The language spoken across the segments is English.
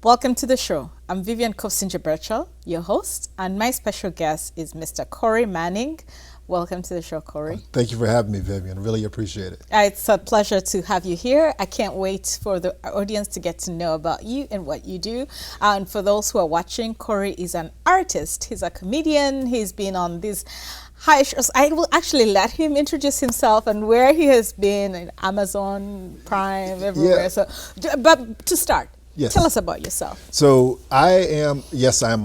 Welcome to the show. I'm Vivian Kofsinger-Birchall, your host, and my special guest is Mr. Corey Manning. Welcome to the show, Corey. Thank you for having me, Vivian. Really appreciate it. It's a pleasure to have you here. I can't wait for the audience to get to know about you and what you do. And for those who are watching, Corey is an artist. He's a comedian. He's been on these high shows. I will actually let him introduce himself and where he has been in Amazon, Prime, everywhere. Yeah. So, but to start, Yes. Tell us about yourself. So I am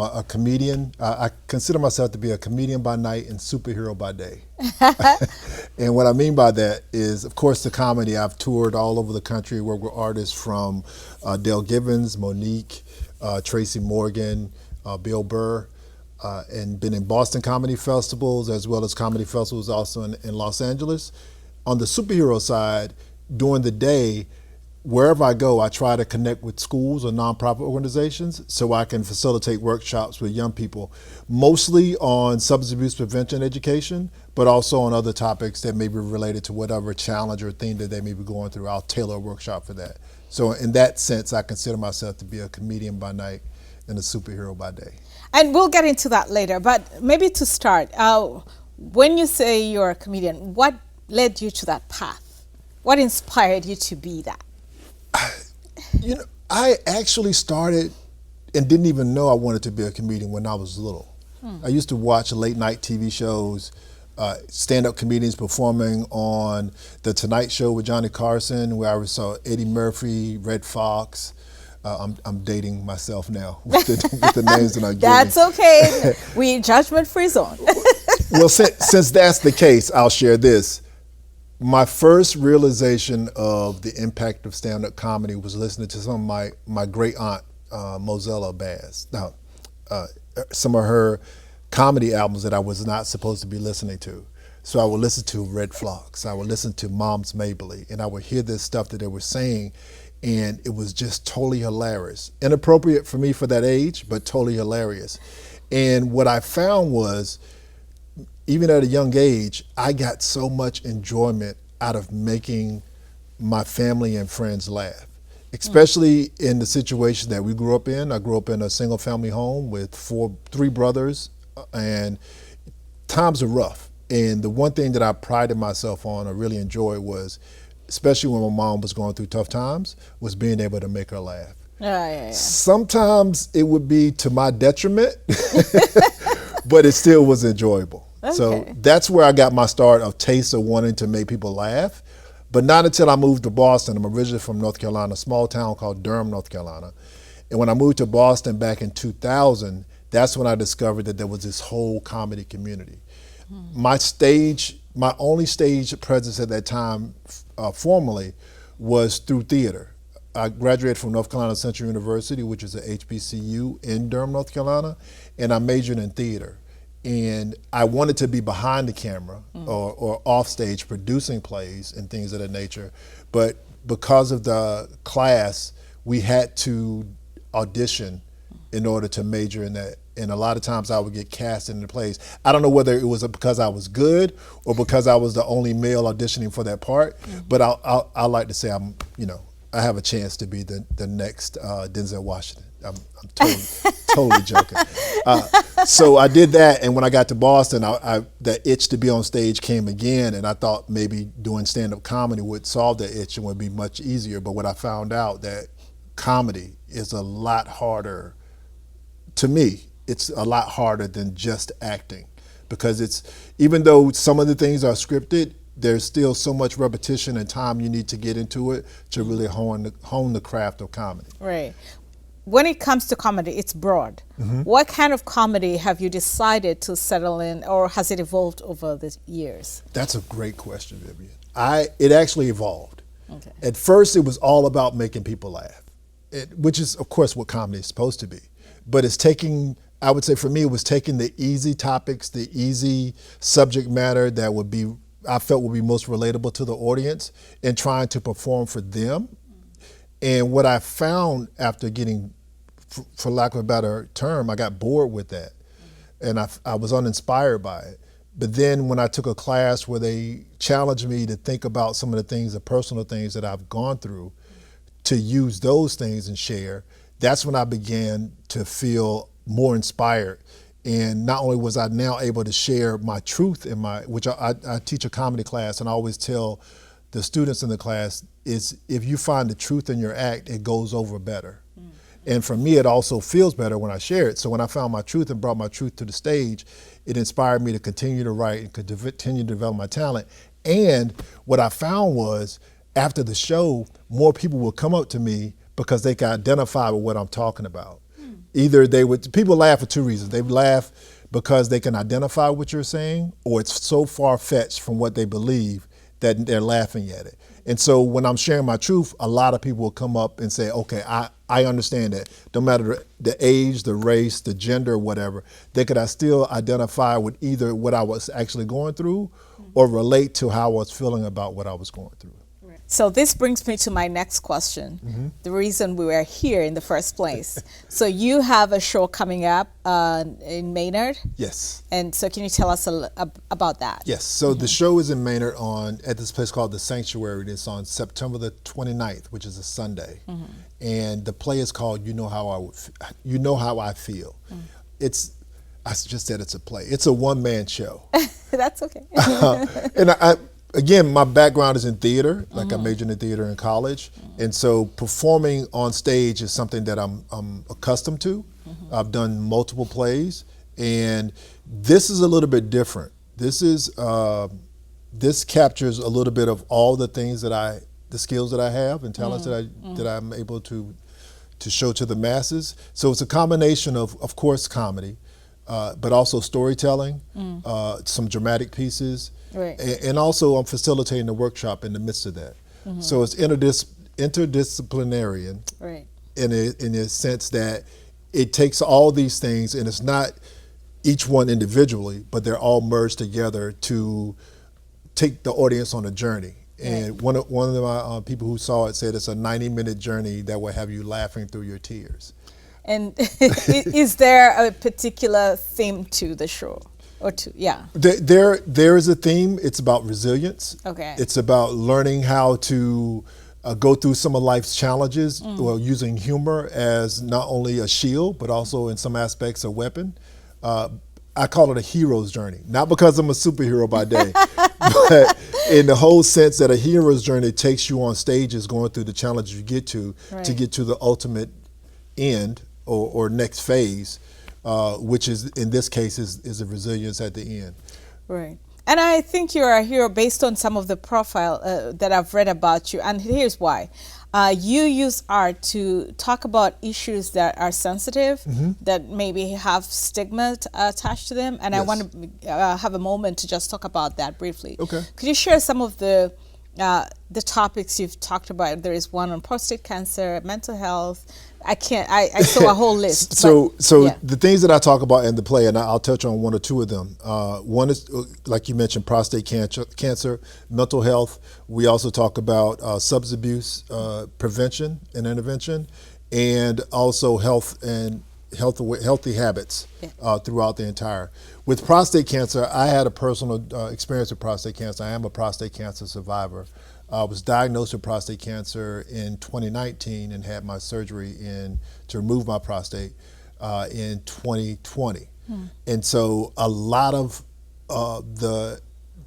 a comedian. I consider myself to be a comedian by night and superhero by day. And what I mean by that is, of course, the comedy. I've toured all over the country, worked with artists from Dale Givens, Monique, Tracy Morgan, Bill Burr, and been in Boston comedy festivals as well as comedy festivals also in Los Angeles. On the superhero side, during the day, wherever I go, I try to connect with schools or nonprofit organizations so I can facilitate workshops with young people, mostly on substance abuse prevention education, but also on other topics that may be related to whatever challenge or thing that they may be going through. I'll tailor a workshop for that. So in that sense, I consider myself to be a comedian by night and a superhero by day. And we'll get into that later, but maybe to start, when you say you're a comedian, what led you to that path? What inspired you to be that? I actually started and didn't even know I wanted to be a comedian when I was little. I used to watch late night TV shows, stand-up comedians performing on The Tonight Show with Johnny Carson, where I saw Eddie Murphy, Red Fox. I'm dating myself now with the names that I'm giving. That's okay. We judgment-free zone. Well, since that's the case, I'll share this. My first realization of the impact of stand-up comedy was listening to some of my great aunt, Mozella Bass. Now, some of her comedy albums that I was not supposed to be listening to. So I would listen to Red Fox, I would listen to Mom's Mabley, and I would hear this stuff that they were saying, and it was just totally hilarious. Inappropriate for me for that age, but totally hilarious. And what I found was, even at a young age, I got so much enjoyment out of making my family and friends laugh, especially in the situation that we grew up in. I grew up in a single family home with three brothers, and times are rough. And the one thing that I prided myself on, I really enjoyed was, especially when my mom was going through tough times, was being able to make her laugh. Yeah. Sometimes it would be to my detriment, but it still was enjoyable. Okay. So that's where I got my start of taste of wanting to make people laugh, but not until I moved to Boston. I'm originally from North Carolina, a small town called Durham, North Carolina. And when I moved to Boston back in 2000, that's when I discovered that there was this whole comedy community. My only stage presence at that time formally was through theater. I graduated from North Carolina Central University, which is a HBCU in Durham, North Carolina, and I majored in theater. And I wanted to be behind the camera or off stage producing plays and things of that nature. But because of the class, we had to audition in order to major in that. And a lot of times I would get cast in the plays. I don't know whether it was because I was good or because I was the only male auditioning for that part, but I like to say I have a chance to be the next Denzel Washington. I'm totally joking. So I did that, and when I got to Boston, that itch to be on stage came again, and I thought maybe doing stand-up comedy would solve that itch and would be much easier. But what I found out that comedy is a lot harder, to me, it's a lot harder than just acting, because even though some of the things are scripted, there's still so much repetition and time you need to get into it to really hone the craft of comedy. Right. When it comes to comedy, it's broad. What kind of comedy have you decided to settle in, or has it evolved over the years? That's a great question, Vivian. It actually evolved. Okay. At first, it was all about making people laugh, which is, of course, what comedy is supposed to be. But I would say for me, it was taking the easy topics, the easy subject matter that I felt would be most relatable to the audience, and trying to perform for them. And what I found after getting, for lack of a better term, I got bored with that. And I was uninspired by it. But then when I took a class where they challenged me to think about some of the things, the personal things that I've gone through, to use those things and share, that's when I began to feel more inspired. And not only was I now able to share my truth in which I teach a comedy class, and I always tell the students in the class is if you find the truth in your act, it goes over better. And for me, it also feels better when I share it. So when I found my truth and brought my truth to the stage, it inspired me to continue to write and continue to develop my talent. And what I found was after the show, more people would come up to me because they could identify with what I'm talking about. Either people laugh for two reasons. They laugh because they can identify what you're saying, or it's so far-fetched from what they believe that they're laughing at it. And so when I'm sharing my truth, a lot of people will come up and say, okay, I understand that. No matter the age, the race, the gender, whatever, could I still identify with either what I was actually going through or relate to how I was feeling about what I was going through. So this brings me to my next question, the reason we were here in the first place. So you have a show coming up in Maynard? Yes. And so can you tell us about that? Yes. So the show is in Maynard at this place called The Sanctuary. It's on September the 29th, which is a Sunday. And the play is called You Know How I Feel. I just said it's a play. It's a one-man show. That's okay. And again, my background is in theater. Like I majored in theater in college. And so performing on stage is something that I'm accustomed to. I've done multiple plays. And this is a little bit different. This captures a little bit of all the things the skills that I have and talents that I'm able to show to the masses. So it's a combination of course, comedy, but also storytelling, some dramatic pieces. Right. And also I'm facilitating a workshop in the midst of that. So it's interdisciplinary in a sense that it takes all these things and it's not each one individually, but they're all merged together to take the audience on a journey. And one of my people who saw it said it's a 90-minute journey that will have you laughing through your tears. And is there a particular theme to the show? There is a theme. It's about resilience. Okay. It's about learning how to go through some of life's challenges, well, using humor as not only a shield, but also in some aspects a weapon. I call it a hero's journey, not because I'm a superhero by day, but in the whole sense that a hero's journey takes you on stages going through the challenges you get to get to the ultimate end or next phase. Which is, in this case, is a resilience at the end. Right. And I think you're a hero based on some of the profile that I've read about you. And here's why. You use art to talk about issues that are sensitive, that maybe have stigma attached to them. And I want to have a moment to just talk about that briefly. Okay. Could you share some of the topics you've talked about? There is one on prostate cancer, mental health. I saw a whole list. So the things that I talk about in the play, and I'll touch on one or two of them. One is, like you mentioned, prostate cancer, mental health. We also talk about substance abuse prevention and intervention, and also health and healthy habits throughout the entire. With prostate cancer, I had a personal experience with prostate cancer. I am a prostate cancer survivor. I was diagnosed with prostate cancer in 2019 and had my surgery to remove my prostate in 2020. And so a lot of the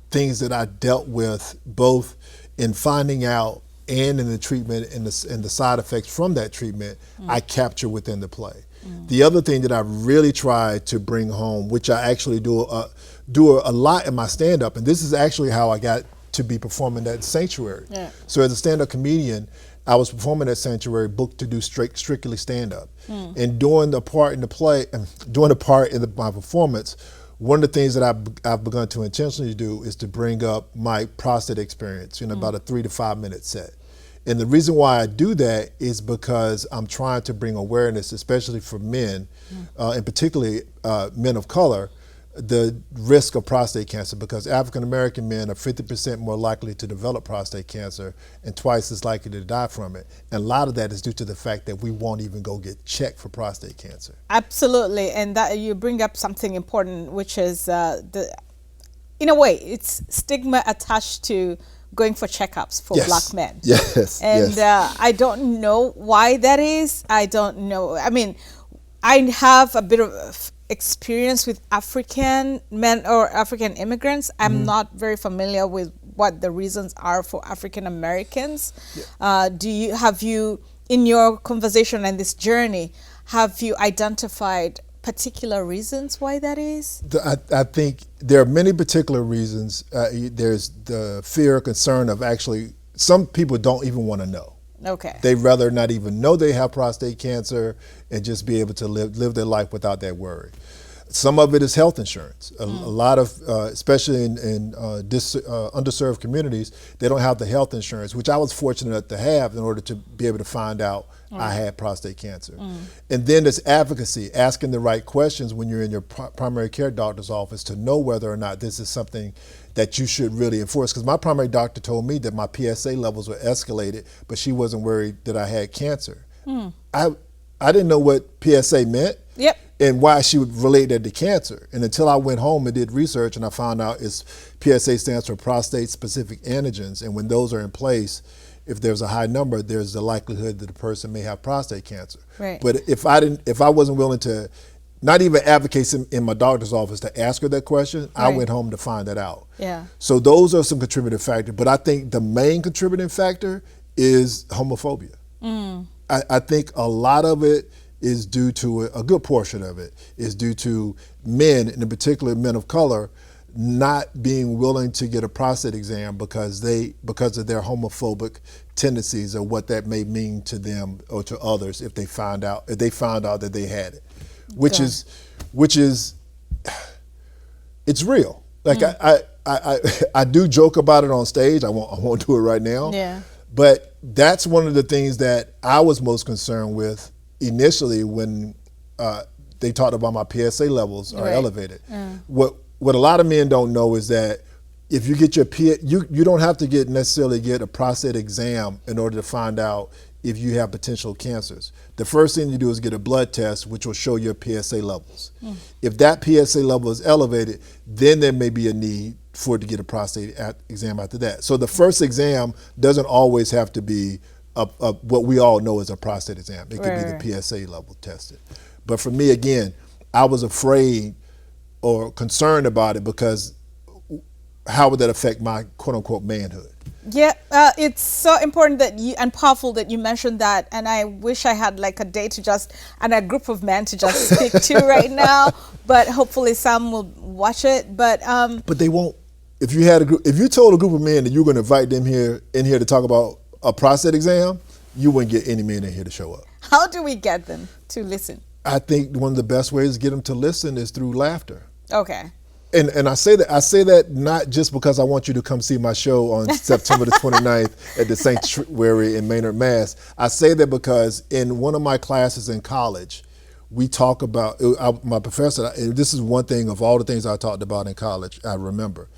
things that I dealt with, both in finding out and in the treatment and the side effects from that treatment, I capture within the play. The other thing that I really try to bring home, which I actually do a lot in my stand-up, and this is actually how I got to be performing at Sanctuary. So as a stand-up comedian, I was performing at Sanctuary, booked to do strictly stand-up. And doing the part in the play, doing the part in my performance, one of the things that I've begun to intentionally do is to bring up my prostate experience in about a 3 to 5 minute set. And the reason why I do that is because I'm trying to bring awareness, especially for men, and particularly men of color, the risk of prostate cancer, because African American men are 50% more likely to develop prostate cancer and twice as likely to die from it. And a lot of that is due to the fact that we won't even go get checked for prostate cancer. Absolutely, and that you bring up something important, which is in a way, it's stigma attached to going for checkups for Yes. black men. Yes. And Yes. I don't know why that is. I don't know. I mean, I have a bit of experience with African men or African immigrants. I'm not very familiar with what the reasons are for African Americans. Have you, in your conversation and this journey, have you identified particular reasons why that is? I think there are many particular reasons. There's the fear, concern of actually, some people don't even want to know. Okay. They'd rather not even know they have prostate cancer and just be able to live their life without that worry. Some of it is health insurance. A lot of, especially in underserved communities, they don't have the health insurance, which I was fortunate to have in order to be able to find out I had prostate cancer. And then there's advocacy, asking the right questions when you're in your primary care doctor's office to know whether or not this is something that you should really enforce. Because my primary doctor told me that my PSA levels were escalated, but she wasn't worried that I had cancer. I didn't know what PSA meant. Yep. And why she would relate that to cancer. And until I went home and did research and I found out PSA stands for prostate specific antigens. And when those are in place, if there's a high number, there's the likelihood that the person may have prostate cancer. Right. But if I wasn't willing to not even advocate in my doctor's office to ask her that question, I went home to find that out. Yeah. So those are some contributing factors. But I think the main contributing factor is homophobia. I think a lot of it is due to, a good portion of it is due to men, and in particular men of color, not being willing to get a prostate exam because of their homophobic tendencies or what that may mean to them or to others if they found out that they had it, which is it's real. Like I do joke about it on stage. I won't do it right now. Yeah. But that's one of the things that I was most concerned with initially when they talked about my PSA levels are elevated. What a lot of men don't know is that if you get you don't have to necessarily get a prostate exam in order to find out if you have potential cancers. The first thing you do is get a blood test, which will show your PSA levels. If that PSA level is elevated, then there may be a need for it to get a prostate exam after that. So the first exam doesn't always have to be what we all know is a prostate exam. It could be the PSA level tested. But for me, again, I was afraid or concerned about it because how would that affect my quote unquote manhood? Yeah, it's so important that and powerful that you mentioned that, and I wish I had like a day and a group of men to just speak to right now, but hopefully some will watch it. But they won't. If you told a group of men that you were going to invite them in here to talk about a prostate exam, you wouldn't get any men in here to show up. How do we get them to listen? I think one of the best ways to get them to listen is through laughter. Okay. And I say that not just because I want you to come see my show on September the 29th at the Sanctuary in Maynard, Mass. I say that because in one of my classes in college, we talk about, my professor, and this is one thing of all the things I talked about in college, I remember,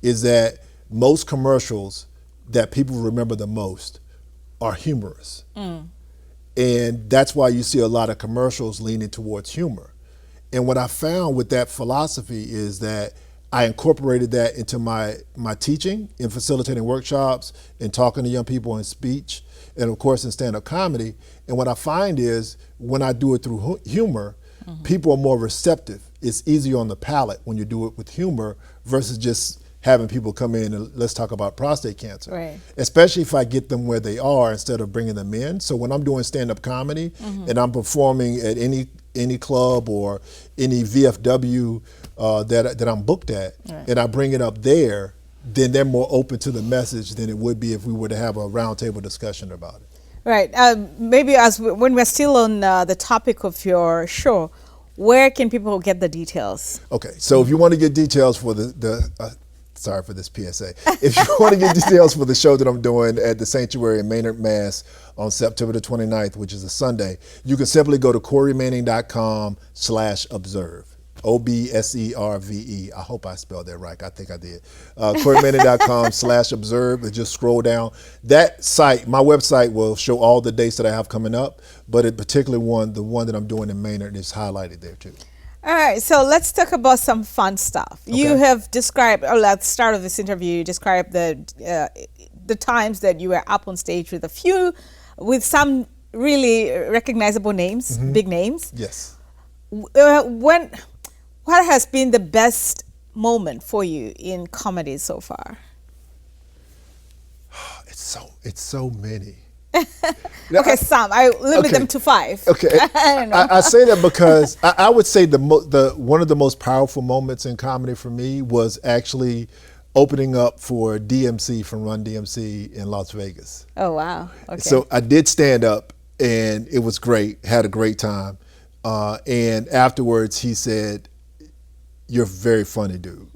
is that most commercials that people remember the most are humorous. And that's why you see a lot of commercials leaning towards humor. And what I found with that philosophy is that I incorporated that into my teaching in facilitating workshops and talking to young people in speech and of course in stand-up comedy. And what I find is when I do it through humor, people are more receptive. It's easier on the palate when you do it with humor versus just having people come in and let's talk about prostate cancer. Right. Especially if I get them where they are instead of bringing them in. So when I'm doing stand-up comedy and I'm performing at any club or any VFW that I'm booked at, and I bring it up there, then they're more open to the message than it would be if we were to have a roundtable discussion about it. Right. Maybe when we're still on the topic of your show, where can people get the details? Okay, so if you want to get details for sorry for this PSA. If you want to get details for the show that I'm doing at the Sanctuary in Maynard, Mass. On September the 29th, which is a Sunday, you can simply go to CoreyManning.com/observe. OBSERVE. I hope I spelled that right. I think I did. CoreyManning.com/observe. And just scroll down. That site, my website, will show all the dates that I have coming up, but in particular the one that I'm doing in Maynard is highlighted there too. All right, so let's talk about some fun stuff. You Okay. have described, or at the start of this interview, you described the times that you were up on stage with with some really recognizable names, big names. Yes. When, what has been the best moment for you in comedy so far? It's so many. Okay, some. I limit Okay. them to 5. Okay, I don't know. I say that because I would say the one of the most powerful moments in comedy for me was actually opening up for DMC from Run DMC in Las Vegas. Oh, wow. Okay. So I did stand up, and it was great. Had a great time, and afterwards he said, "You're a very funny, dude."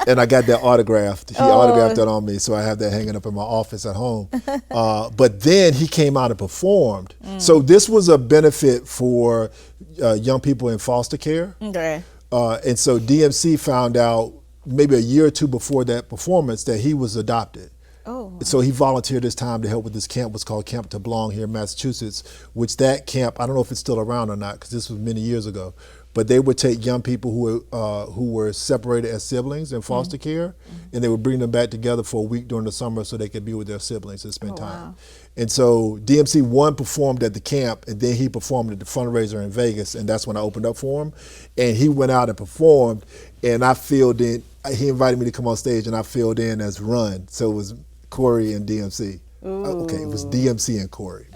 And I got that autographed. He autographed that on me, so I have that hanging up in my office at home. But then he came out and performed. So this was a benefit for young people in foster care. Okay. And so DMC found out maybe a year or two before that performance that he was adopted. Oh. So he volunteered his time to help with this camp. What's called Camp to Belong here in Massachusetts, which that camp, I don't know if it's still around or not, because this was many years ago, but they would take young people who were separated as siblings in foster care, and they would bring them back together for a week during the summer so they could be with their siblings and spend time. Wow. And so DMC one performed at the camp, and then he performed at the fundraiser in Vegas, and that's when I opened up for him. And he went out and performed, and I filled in. He invited me to come on stage, and I filled in as Run. So it was Corey and DMC. Okay, it was DMC and Corey.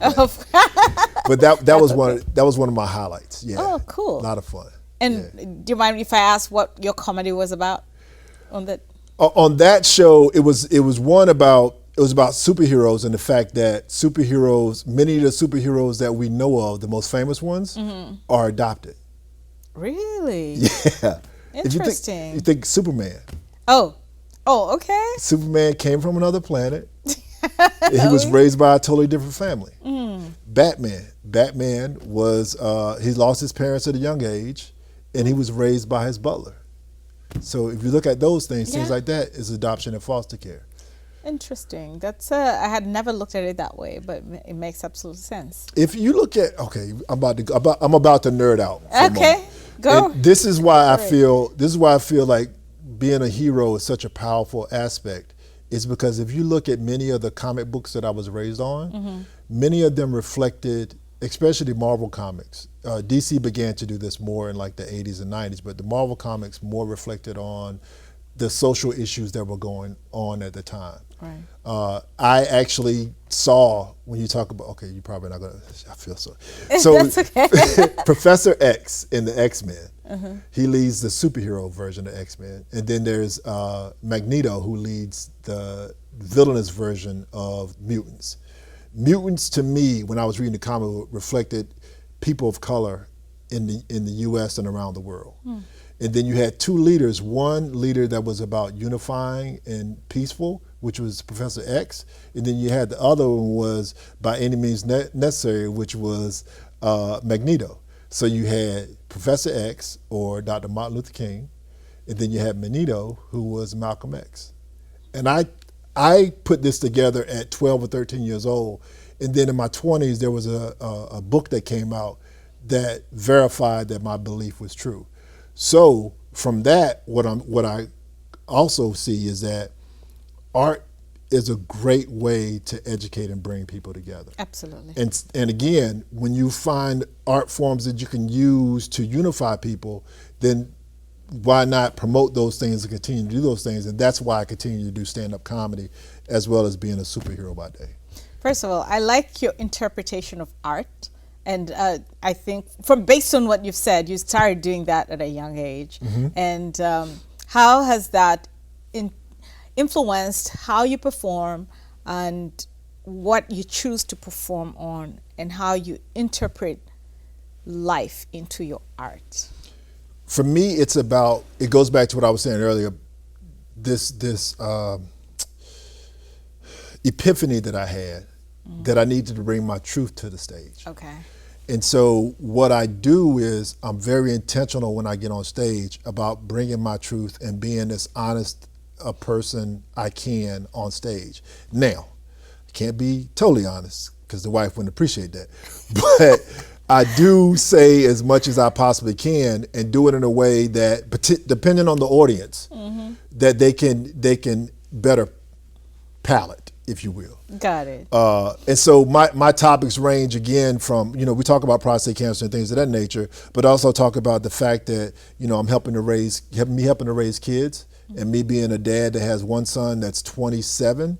But that was one of my highlights. Yeah. Oh, cool. A lot of fun. And do you mind if I ask what your comedy was about on that? On that show, it was about superheroes and the fact that superheroes, many of the superheroes that we know of, the most famous ones, are adopted. Really? Yeah. Interesting. You think Superman. Oh, okay. Superman came from another planet. He was raised by a totally different family. Batman was, he lost his parents at a young age, and he was raised by his butler. So if you look at those things, things like that is adoption and foster care. Interesting. That's I had never looked at it that way, but it makes absolute sense. If you look at, I'm about to nerd out. For a moment. Go. And this is why I feel like being a hero is such a powerful aspect. Is because if you look at many of the comic books that I was raised on, many of them reflected, especially Marvel comics. DC began to do this more in like the 80s and 90s, but the Marvel comics more reflected on the social issues that were going on at the time. Right. I actually saw, when you talk about, okay, you're probably not going to, I feel so. So That's okay. Professor X in the X-Men, he leads the superhero version of X-Men. And then there's Magneto, who leads the villainous version of mutants. Mutants, to me, when I was reading the comic, reflected people of color in the U.S. and around the world. And then you had two leaders, one leader that was about unifying and peaceful, which was Professor X, and then you had the other one was by any means necessary, which was Magneto. So you had Professor X, or Dr. Martin Luther King, and then you had Magneto, who was Malcolm X. And I put this together at 12 or 13 years old, and then in my 20s there was a book that came out that verified that my belief was true. So from that, what I also see is that art is a great way to educate and bring people together. Absolutely. And again, when you find art forms that you can use to unify people, then why not promote those things and continue to do those things? And that's why I continue to do stand-up comedy as well as being a superhero by day. First of all, I like your interpretation of art. And I think, based on what you've said, you started doing that at a young age. And how has that influenced how you perform and what you choose to perform on, and how you interpret life into your art? For me, it goes back to what I was saying earlier, this epiphany that I had, that I needed to bring my truth to the stage. Okay. And so what I do is I'm very intentional when I get on stage about bringing my truth and being as honest a person I can on stage. Now, I can't be totally honest because the wife wouldn't appreciate that. But I do say as much as I possibly can and do it in a way that, depending on the audience, that they can better palate, if you will. Got it. And so my topics range again from, we talk about prostate cancer and things of that nature, but also talk about the fact that, I'm helping to raise kids, and me being a dad that has one son that's 27,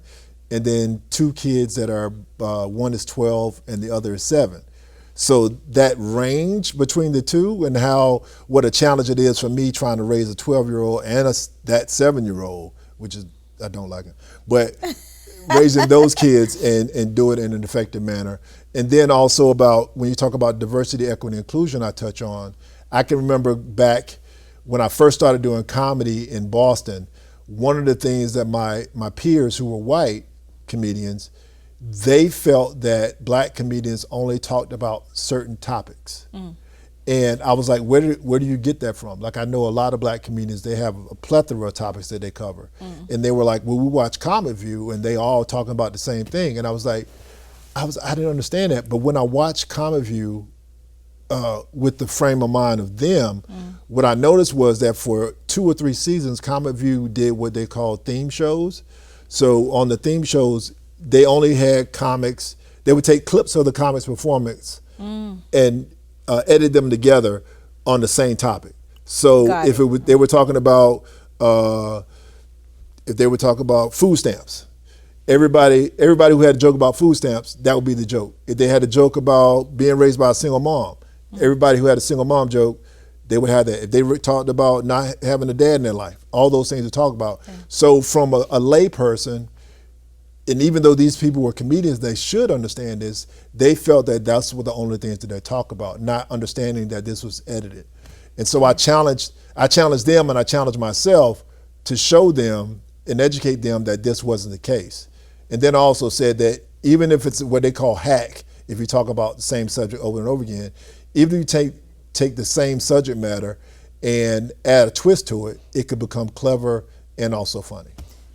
and then two kids that are, one is 12 and the other is 7. So that range between the two and what a challenge it is for me trying to raise a 12-year-old and that 7-year-old, which is, I don't like it, but raising those kids and do it in an effective manner. And then also about, when you talk about diversity, equity, inclusion, I touch on, I can remember back when I first started doing comedy in Boston, one of the things that my peers who were white comedians, they felt that black comedians only talked about certain topics. And I was like, where do you get that from? Like, I know a lot of black comedians, they have a plethora of topics that they cover. And they were like, well, we watch Comic View and they all talking about the same thing. And I was like, I didn't understand that. But when I watched Comic View with the frame of mind of them, what I noticed was that for 2 or 3 seasons, Comic View did what they call theme shows. So on the theme shows, they only had comics. They would take clips of the comics performance and edit them together on the same topic. So they were talking about food stamps, everybody who had a joke about food stamps, that would be the joke. If they had a joke about being raised by a single mom, everybody who had a single mom joke, they would have that. If they talked about not having a dad in their life, all those things to talk about. So from a lay person, and even though these people were comedians, they should understand this, they felt that that's what the only things that they talk about, not understanding that this was edited. And so I challenged them and I challenged myself to show them and educate them that this wasn't the case. And then I also said that even if it's what they call hack, if you talk about the same subject over and over again, even if you take the same subject matter and add a twist to it, it could become clever and also funny.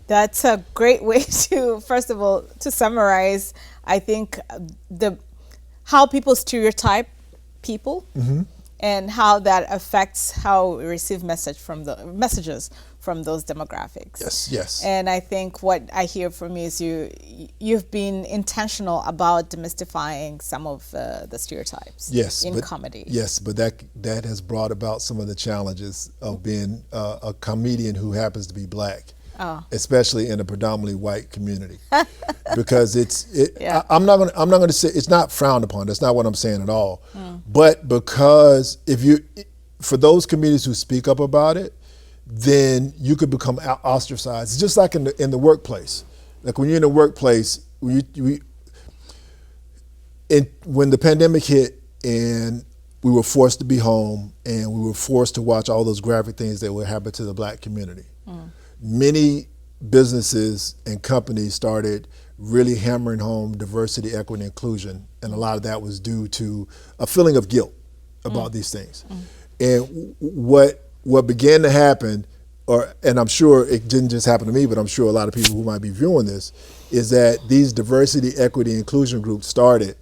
That's a great way to, first of all, to summarize, I think, how people stereotype people and how that affects how we receive messages from those demographics. Yes. And I think what I hear from you is you've been intentional about demystifying some of the stereotypes in comedy. Yes, but that has brought about some of the challenges of being a comedian who happens to be black. Especially in a predominantly white community, because I'm not going to say it's not frowned upon. That's not what I'm saying at all. But because for those comedians who speak up about it, then you could become ostracized. It's just like in the workplace. Like when you're in the workplace, when the pandemic hit and we were forced to be home and we were forced to watch all those graphic things that would happen to the black community. Many businesses and companies started really hammering home diversity, equity, and inclusion, and a lot of that was due to a feeling of guilt about these things. And what began to happen, and I'm sure it didn't just happen to me, but I'm sure a lot of people who might be viewing this, is that these diversity, equity, and inclusion groups started.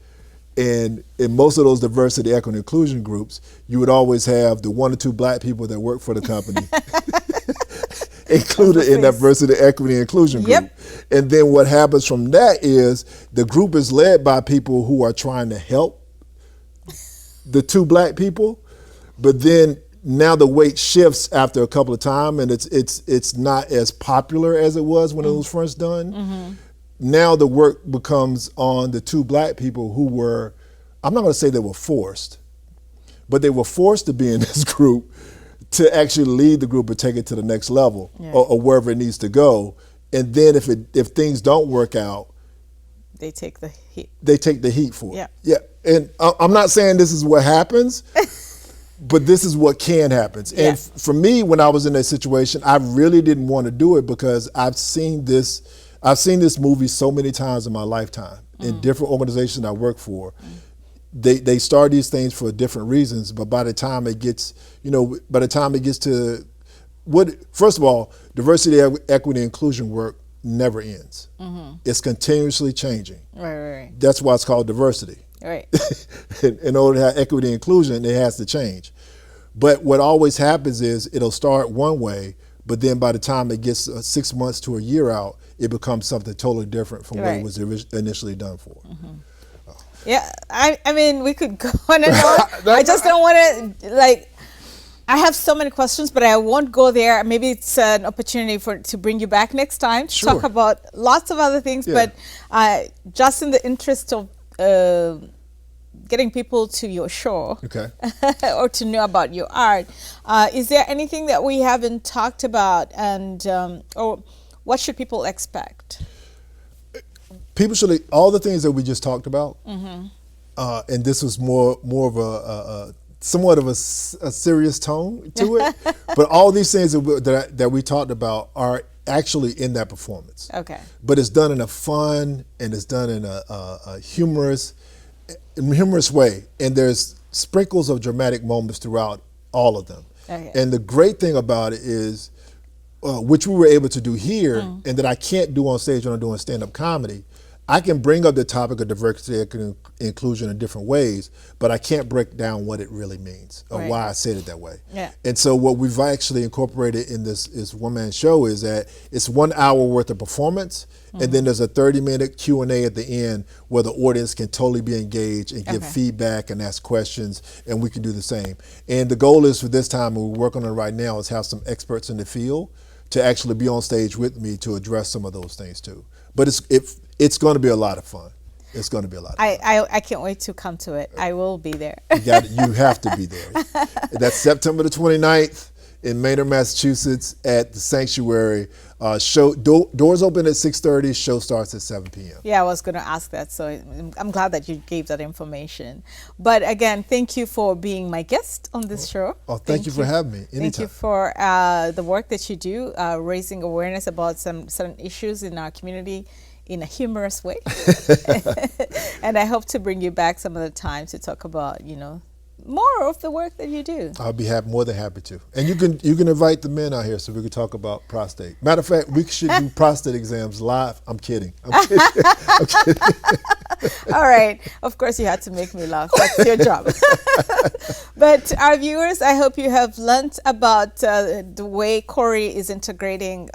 And in most of those diversity, equity, and inclusion groups, you would always have the 1 or 2 black people that work for the company included in that diversity, equity, and inclusion group. And then what happens from that is the group is led by people who are trying to help the 2 black people, but then now the weight shifts after a couple of times, and it's not as popular as it was when it was first done. Now the work becomes on the 2 black people who were, I'm not going to say they were forced, but they were forced to be in this group to actually lead the group and take it to the next level or wherever it needs to go. And then if things don't work out, they take the heat. They take the heat for it. Yeah. And I'm not saying this is what happens, but this is what can happen. And for me, when I was in that situation, I really didn't want to do it because I've seen this movie so many times in my lifetime in different organizations I work for. They start these things for different reasons, but by the time it gets to first of all, diversity, equity, and inclusion work never ends. It's continuously changing. Right. That's why it's called diversity. Right. In order to have equity and inclusion, it has to change. But what always happens is it'll start one way, but then by the time it gets 6 months to a year out, it becomes something totally different from what it was initially done for. Yeah, I mean, we could go on and on. I just don't want to, like, I have so many questions, but I won't go there. Maybe it's an opportunity to bring you back next time to talk about lots of other things. Yeah. But just in the interest of getting people to your show, or to know about your art, is there anything that we haven't talked about, and or what should people expect? People should, all the things that we just talked about, and this was more of a somewhat of a serious tone to it, but all these things that we talked about are actually in that performance. Okay. But it's done in a fun, and it's done in a humorous way, and there's sprinkles of dramatic moments throughout all of them. Okay. And the great thing about it is, which we were able to do here, and that I can't do on stage when I'm doing stand-up comedy, I can bring up the topic of diversity and inclusion in different ways, but I can't break down what it really means or why I said it that way. Yeah. And so what we've actually incorporated in this one-man show is that it's 1 hour worth of performance, and then there's a 30-minute Q&A at the end where the audience can totally be engaged and give feedback and ask questions, and we can do the same. And the goal is for this time, and we're working on it right now, is have some experts in the field to actually be on stage with me to address some of those things too. But it's going to be a lot of fun. It's going to be a lot of fun. I can't wait to come to it. I will be there. You have to be there. That's September the 29th in Maynard, Massachusetts at the Sanctuary. Doors open at 6:30. Show starts at 7 p.m. Yeah, I was going to ask that. So I'm glad that you gave that information. But again, thank you for being my guest on this show. Oh, thank you for having me. Anytime. Thank you for the work that you do, raising awareness about some certain issues in our community in a humorous way. And I hope to bring you back some other time to talk about, more of the work that you do. I'll be more than happy to. And you can invite the men out here so we can talk about prostate. Matter of fact, we should do prostate exams live. I'm kidding. I'm kidding. All right. Of course, you had to make me laugh. That's your job. But our viewers, I hope you have learned about the way Corey is integrating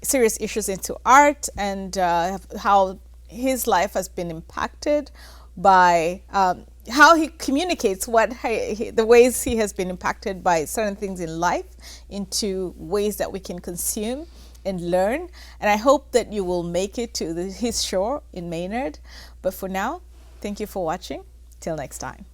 serious issues into art, and how his life has been impacted by how he communicates the ways he has been impacted by certain things in life into ways that we can consume and learn. And I hope that you will make it to his show in Maynard. But for now, thank you for watching. Till next time.